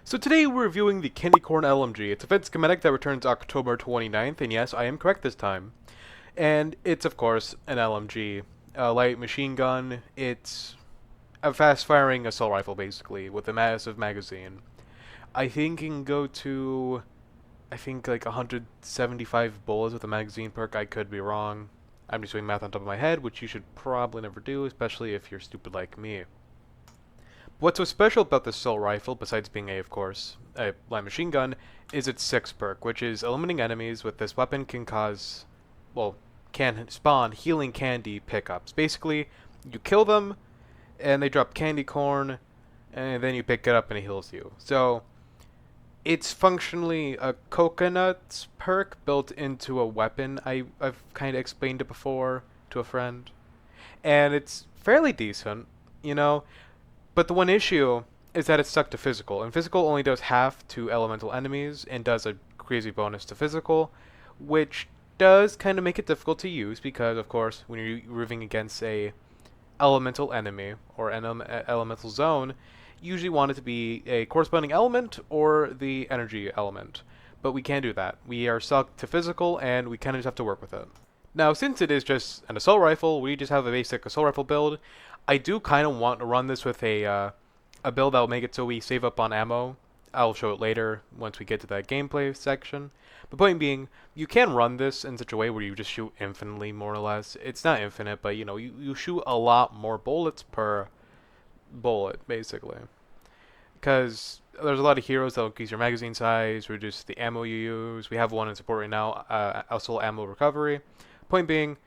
So today we're reviewing the Candy Cane LMG. It's a event schematic that returns October 29th, and yes, I am correct this time. And it's, of course, an LMG. A light machine gun. It's a fast-firing assault rifle, basically, with a massive magazine. I think it can go to, like 175 bullets with a magazine perk. I could be wrong. I'm just doing math on top of my head, which you should probably never do, especially if you're stupid like me. What's so special about this assault rifle, besides being of course, a light machine gun, is its 6 perk, which is eliminating enemies with this weapon can spawn healing candy pickups. Basically, you kill them, and they drop candy corn, and then you pick it up and it heals you. So, it's functionally a coconut perk built into a weapon. I've kind of explained it before to a friend. And it's fairly decent, you know. But the one issue is that it's stuck to physical, and physical only does half to elemental enemies and does a crazy bonus to physical, which does kind of make it difficult to use because, of course, when you're moving against a elemental enemy or an elemental zone, you usually want it to be a corresponding element or the energy element. But we can't do that. We are stuck to physical, and we kind of just have to work with it. Now, since it is just an assault rifle, we just have a basic assault rifle build. I do kind of want to run this with a build that will make it so we save up on ammo. I'll show it later once we get to that gameplay section. The point being, you can run this in such a way where you just shoot infinitely, more or less. It's not infinite, but you shoot a lot more bullets per bullet, basically. Because there's a lot of heroes that will increase your magazine size, reduce the ammo you use. We have one in support right now, also ammo recovery. Point being,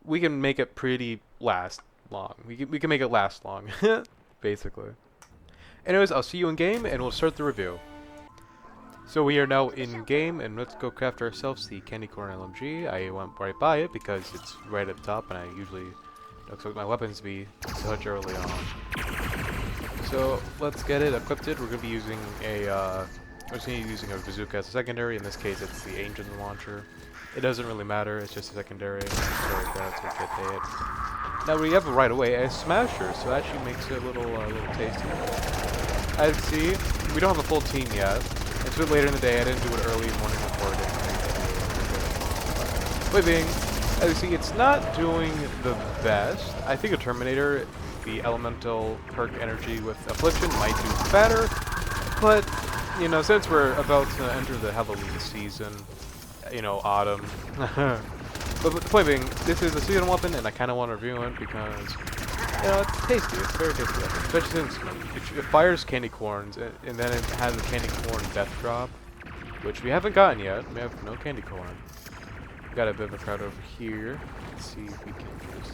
we can make it pretty last long. We can make it last long, basically. Anyways, I'll see you in game, and we'll start the review. So we are now in game, and let's go craft ourselves the Candy Cane LMG. I went right by it because it's right at the top, and I usually don't expect my weapons to be such early on. So let's get it equipped. We're gonna be using a bazooka as a secondary. In this case, it's the engine launcher. It doesn't really matter. It's just a secondary. So that's what get it. Now we have right away a smasher, so that actually makes it a little tastier. As you see, we don't have a full team yet. It's a bit later in the day. I didn't do it early morning recording. Point being, as you see, it's not doing the best. I think a Terminator, the elemental perk energy with affliction, might do better. But since we're about to enter the Halloween season, autumn. But the point being, this is a seasonal weapon, and I kind of want to review it because, it's tasty. It's very tasty, especially since it fires candy corns, and then it has a candy corn death drop, which we haven't gotten yet. We have no candy corn. We got a bit of a crowd over here. Let's see if we can just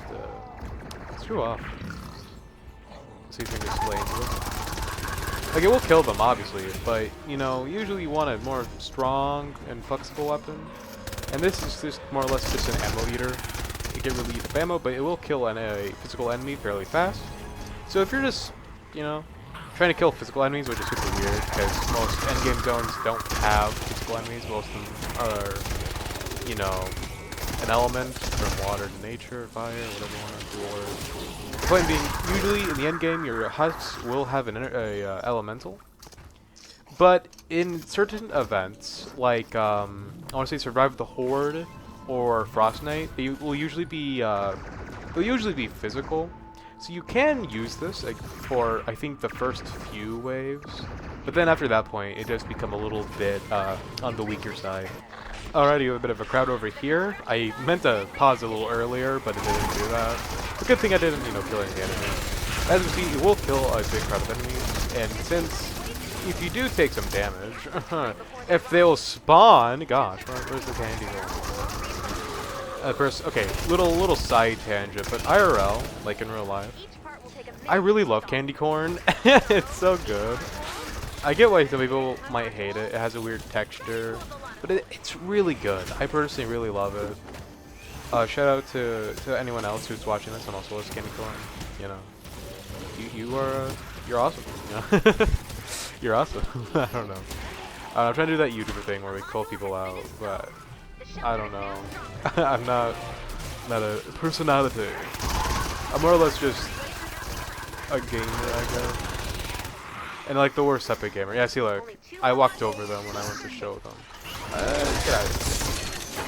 screw off. Let's see if we can just slay into it. Like, it will kill them, obviously, but, usually you want a more strong and flexible weapon. And this is just more or less just an ammo eater. You get really eat up ammo, but it will kill a physical enemy fairly fast. So if you're just, trying to kill physical enemies, which is super weird, because most endgame zones don't have physical enemies. Most of them are, an element from water to nature, fire, whatever you want to do. The point being, usually in the endgame, your husks will have an elemental. But in certain events, like I want to say Survive the Horde or Fortnite, they will usually be physical. So you can use this for I think the first few waves, but then after that point, it does become a little bit on the weaker side. Alrighty, we have a bit of a crowd over here. I meant to pause a little earlier, but it didn't do that. It's a good thing I didn't, kill any enemies. As you see, it will kill a big crowd of enemies, and since if you do take some damage, if they'll spawn, gosh, where's the candy going? Okay, little side tangent, but IRL, like in real life, I really love candy corn. It's so good. I get why some people might hate it. It has a weird texture, but it's really good. I personally really love it. Shout out to anyone else who's watching this and also loves candy corn. You're awesome. You're awesome. I don't know. I'm trying to do that YouTuber thing where we call people out, but I don't know. I'm not a personality. I'm more or less just a gamer, I guess. And like the worst epic gamer. Yeah, see, look, I walked over them when I went to show them. Get out of here.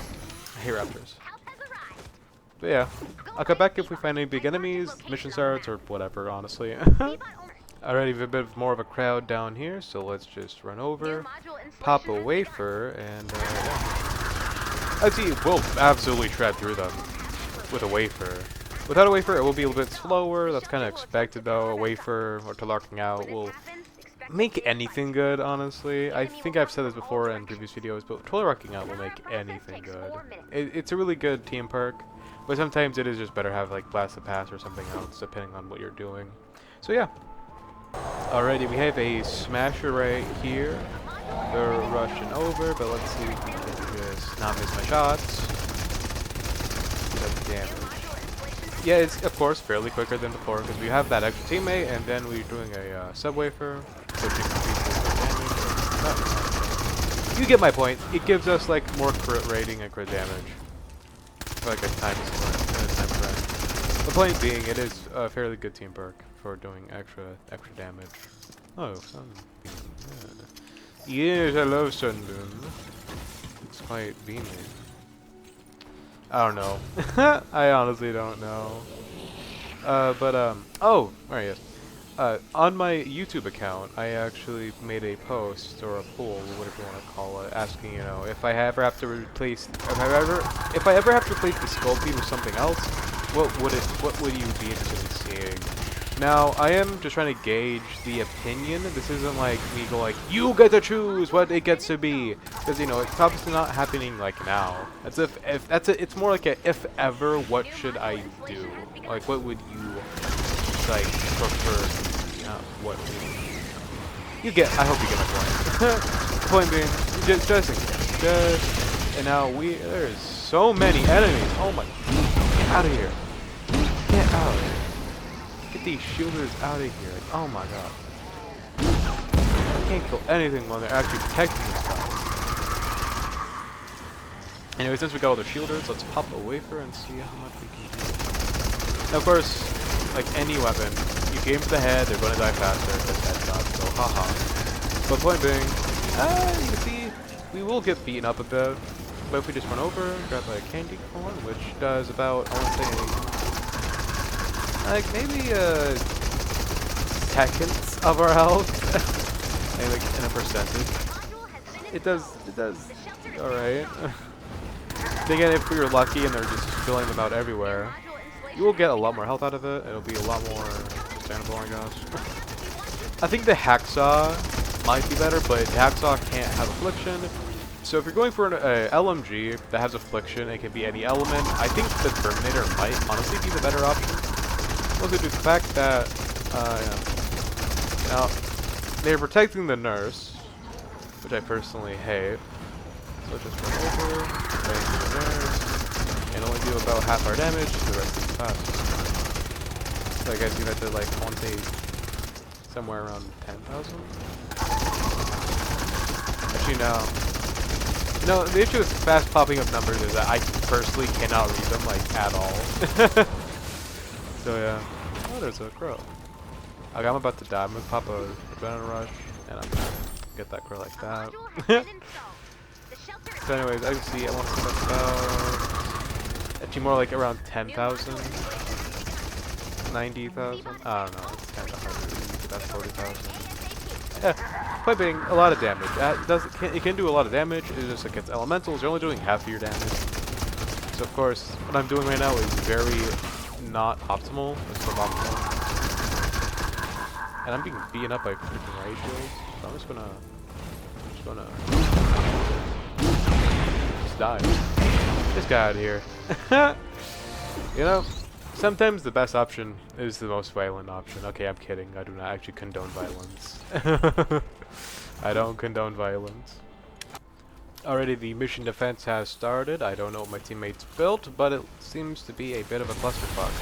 I hate raptors. But yeah, I'll come back if we find any big enemies, mission starts, or whatever, honestly. Already have a bit more of a crowd down here, so let's just run over, pop a wafer, and yeah. I'd see we'll absolutely shred through them with a wafer. Without a wafer, it will be a little bit slower. That's kind of expected, though. A wafer or Talarking out will make anything good, honestly. I think I've said this before in previous videos, but Talarking out will make anything good. It's a really good team perk, but sometimes it is just better to have like Blast the Pass or something else, depending on what you're doing. So yeah. Alrighty, we have a smasher right here. They're rushing over, but let's see if we can just not miss my shots. Get damage. Yeah, it's of course fairly quicker than before because we have that extra teammate, and then we're doing a sub-wafer, which increases the damage. You get my point. It gives us like more crit rating and crit damage. Like a time frame. The point being, it is a fairly good team perk for doing extra damage. Oh, sunbeam. Yes, I love sunbeam. It's quite beaming. I don't know. I honestly don't know. Oh, right, yes. On my YouTube account, I actually made a post or a poll, whatever you want to call it, asking, you know, if I ever have to replace, if I ever have to replace the skull beam with something else, what would you be interested in seeing? Now, I am just trying to gauge the opinion. This isn't like me go like, you get to choose what it gets to be, because you know it's obviously not happening like now. It's it's more like a if ever, what should I do? Like, what would you like prefer? What you get? I hope you get my point. Point being, just in case, and now there's so many enemies. Oh my! Get out of here! Get out! Get these shooters out of here. Like, oh my god. I can't kill anything when they're actually protecting themselves. Anyway, since we got all the shielders, let's pop a wafer and see how much we can do. Now, of course, like any weapon, you aim for the head, they're going to die faster because headshots, so haha. But point being, you can see, we will get beaten up a bit. But if we just run over, grab a candy corn, which does about, I want to say, like maybe seconds of our health, maybe like in a percentage. It does all right. Again, if we were lucky and they're just filling them out everywhere, you will get a lot more health out of it. It'll be a lot more sustainable, I guess. I think the hacksaw might be better, but the hacksaw can't have affliction. So if you're going for an LMG that has affliction, it can be any element. I think the Terminator might honestly be the better option. Also due to the fact that, now, they're protecting the nurse, which I personally hate. So just run over, bang the nurse, and only do about half our damage, the rest is fast. So I guess you had to, like, I want to say, somewhere around 10,000? Actually, no. No, the issue with fast popping up numbers is that I personally cannot read them, like, at all. So yeah. Oh, there's a crow. Okay, I'm about to die. I'm gonna pop a adrenaline rush, and I'm gonna get that crow like that. So anyways, I can see I want to put about actually more like around 10,000, 90,000. I don't know. It's kind of hard to read. That's 40,000. Yeah, point being, a lot of damage. It can do a lot of damage. It's just like it's elementals. You're only doing half of your damage. So of course, what I'm doing right now is very not optimal. It's suboptimal. And I'm being beaten up by freaking ratios. So I'm just gonna just die. This guy out of here. You know, sometimes the best option is the most violent option. Okay, I'm kidding. I do not actually condone violence. I don't condone violence. Already the mission defense has started. I don't know what my teammates built, but it seems to be a bit of a clusterfuck.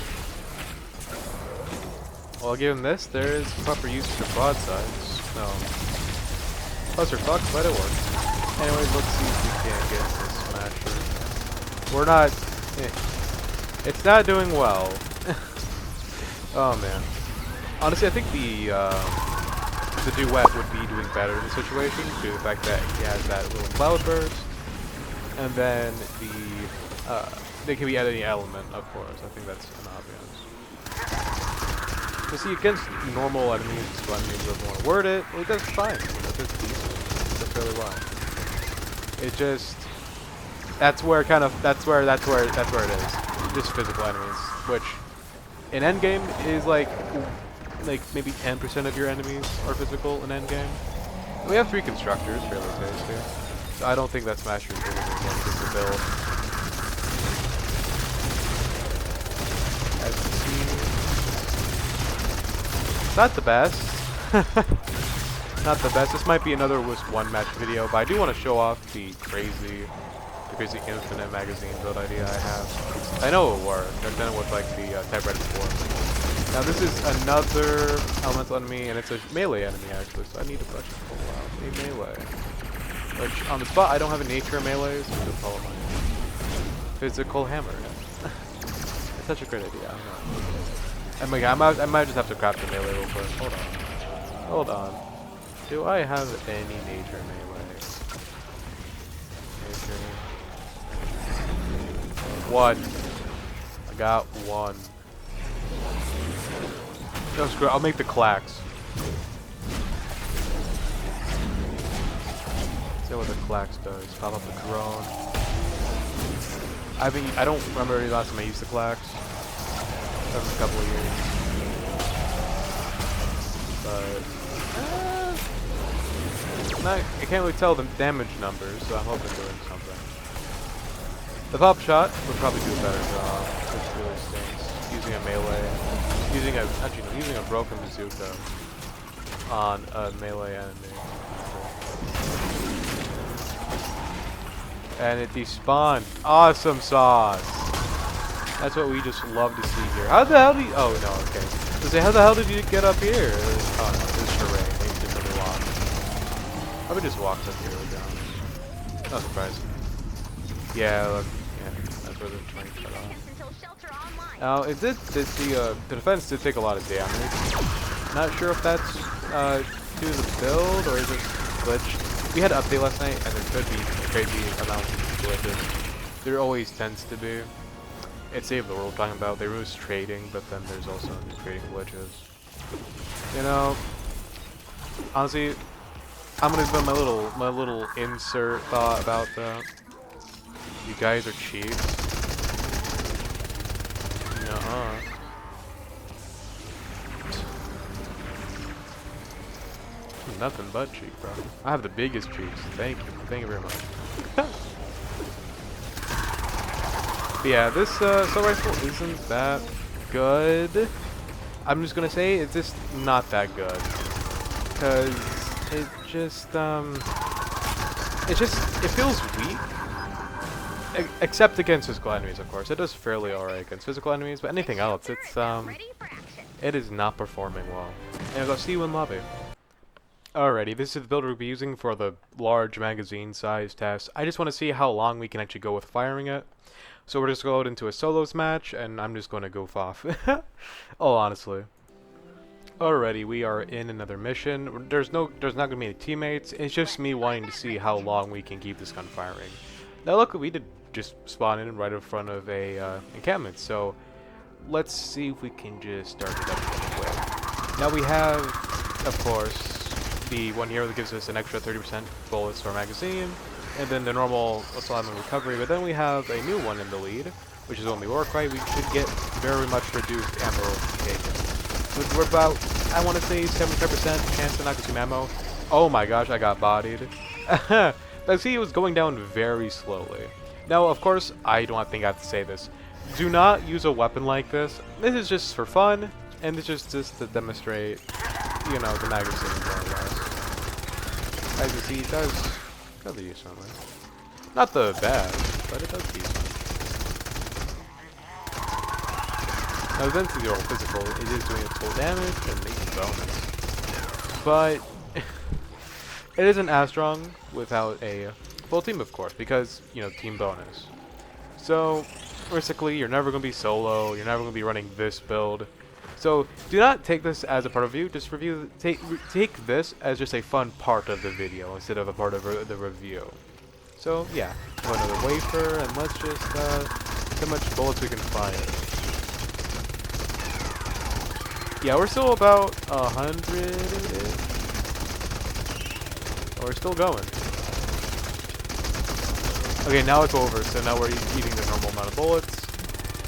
Well, given this, there is proper use for broadsides. No. Clusterfuck, but it works. Anyways, let's see if we can get this smasher. We're not... It's not doing well. Oh man. Honestly, I think the the duet would be doing better in the situation due to the fact that he has that little cloud burst, and then they can be at any element, of course. I think that's an obvious. But see, against normal enemies, physical enemies, whoever want to word it, it does fine. You know, it does decent. It does fairly well. It just that's where it is. Just physical enemies, which in endgame is like maybe 10% of your enemies are physical in endgame. We have 3 constructors, fairly tasty. So I don't think that Smasher is really going to get the build. As you see, not the best. Not the best. This might be another Wisp 1 match video, but I do want to show off the crazy infinite magazine build idea I have. I know it worked. I've done it with like the typewriter before. Now this is another elemental enemy, and it's a melee enemy actually, so I need to brush it pull out a melee. Which on the spot I don't have a nature melee, so just follow my physical hammer. It's such a great idea. I don't know. I might just have to craft a melee real quick. Hold on. Do I have any nature melee? Nature. 1. I got 1. No, screw it. I'll make the clacks. See what the clacks does. Pop up the drone. I don't remember the last time I used the clacks. That was a couple of years. But I can't really tell the damage numbers, so I'm hoping doing something. The pop shot would probably do a better job, which really stinks. Using a melee, using a broken bazooka on a melee enemy. And it despawned. Awesome sauce. That's what we just love to see here. How the hell do you? Oh no, okay. So say, how the hell did you get up here? Oh no, this is charade. Maybe just another walk. Probably just walked up here with down. No surprise. Yeah, look. Yeah, that's where the train cut off. Now, it did. The defense did take a lot of damage. Not sure if that's due to the build or is it glitch. We had an update last night, and there could be crazy amounts of glitches. There always tends to be. It's Save the World talking about. They was trading, but then there's also these trading glitches. You know, honestly, I'm gonna put my little insert thought about that. You guys are cheap. Nuh-uh. Nothing but cheek, bro. I have the biggest cheeks. Thank you very much. But yeah, this assault rifle isn't that good. I'm just gonna say it's just not that good, cause it feels weak. Except against physical enemies, of course. It does fairly alright against physical enemies, but anything else, it is not performing well. And I'll see you in lobby. Alrighty, this is the build we'll be using for the large magazine size test. I just want to see how long we can actually go with firing it. So we're just going into a solos match, and I'm just going to goof off. Oh, honestly. Alrighty, we are in another mission. There's not going to be any teammates. It's just me wanting to see how long we can keep this gun firing. Now look, we did just spawn in right in front of a encampment, so let's see if we can just start it up really quick. Now we have, of course, the one here that gives us an extra 30% bullets to our magazine, and then the normal assault and recovery, but then we have a new one in the lead, which is only work right. We should get very much reduced ammo taken. So we're about, I want to say, 75% chance to not consume ammo. Oh my gosh, I got bodied. But see, it was going down very slowly. Now, of course, I don't think I have to say this. Do not use a weapon like this. This is just for fun, and it's just to demonstrate, you know, the magazine more or less. As you see, it does decently. Not the best, but it does decent. Now, then to the old physical, it is doing its full damage and making bonus. But it isn't as strong without a full team, of course, because, you know, team bonus. So, basically, you're never going to be solo, you're never going to be running this build So do not take this as a part of review. Just take this as just a fun part of the video instead of a part of the review. So yeah, another wafer, and let's just see how much bullets we can fire. Yeah, we're still about 100. We're still going. Okay, now it's over. So now we're eating the normal amount of bullets,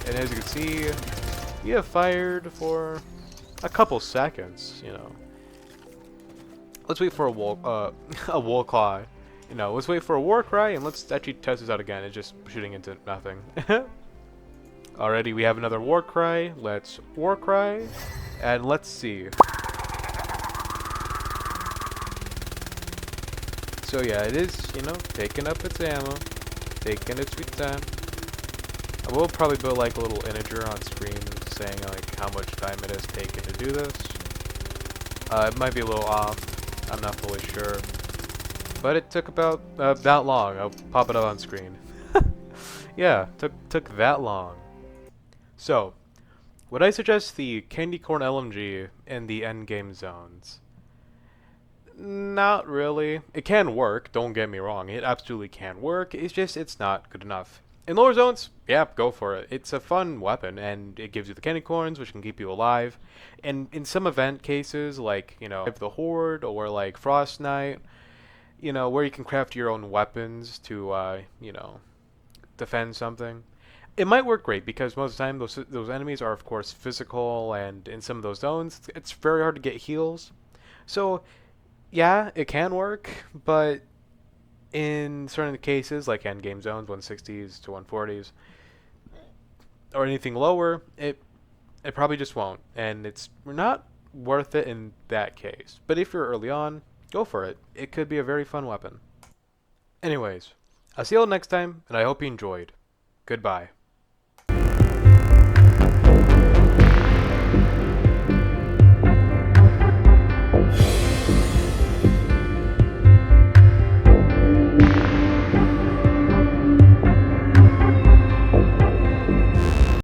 and as you can see, we have fired for a couple seconds. You know, let's wait for a a wall claw. You know, let's wait for a war cry, and let's actually test this out again. It's just shooting into nothing. Alrighty, we have another war cry. Let's war cry, and let's see. So yeah, it is, you know, taking up its ammo, taking its sweet time. I will probably put like a little integer on screen saying like how much time it has taken to do this. It might be a little off. I'm not fully sure. But it took about that long. I'll pop it up on screen. Yeah, took that long. So, would I suggest the Candy Cane LMG in the endgame zones? Not really. It can work, don't get me wrong. It absolutely can work. It's just, it's not good enough. In lower zones, yeah, go for it. It's a fun weapon, and it gives you the candy corns, which can keep you alive. And in some event cases, like, you know, the Horde, or like Frost Knight, you know, where you can craft your own weapons to, you know, defend something. It might work great because most of the time those enemies are of course physical, and in some of those zones it's very hard to get heals. So yeah, it can work, but in certain cases like endgame zones, 160s to 140s, or anything lower, it probably just won't, and it's not worth it in that case. But if you're early on, go for it. It could be a very fun weapon. Anyways, I'll see you all next time, and I hope you enjoyed. Goodbye.